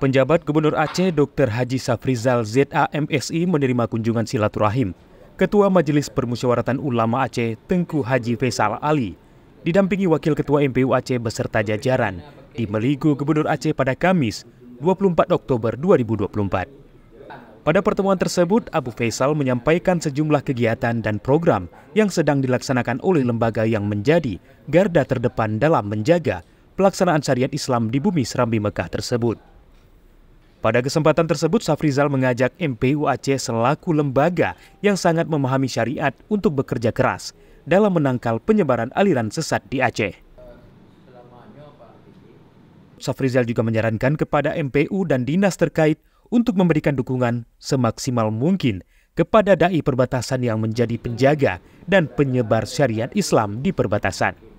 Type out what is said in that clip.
Penjabat Gubernur Aceh Dr. Haji Safrizal ZAMSI menerima kunjungan silaturahim Ketua Majelis Permusyawaratan Ulama Aceh Tengku Haji Faisal Ali didampingi Wakil Ketua MPU Aceh beserta jajaran di Meligo Gubernur Aceh pada Kamis 24 Oktober 2024. Pada pertemuan tersebut, Abu Faisal menyampaikan sejumlah kegiatan dan program yang sedang dilaksanakan oleh lembaga yang menjadi garda terdepan dalam menjaga pelaksanaan syariat Islam di bumi Serambi Mekah tersebut. Pada kesempatan tersebut, Safrizal mengajak MPU Aceh selaku lembaga yang sangat memahami syariat untuk bekerja keras dalam menangkal penyebaran aliran sesat di Aceh. Safrizal juga menyarankan kepada MPU dan dinas terkait untuk memberikan dukungan semaksimal mungkin kepada dai perbatasan yang menjadi penjaga dan penyebar syariat Islam di perbatasan.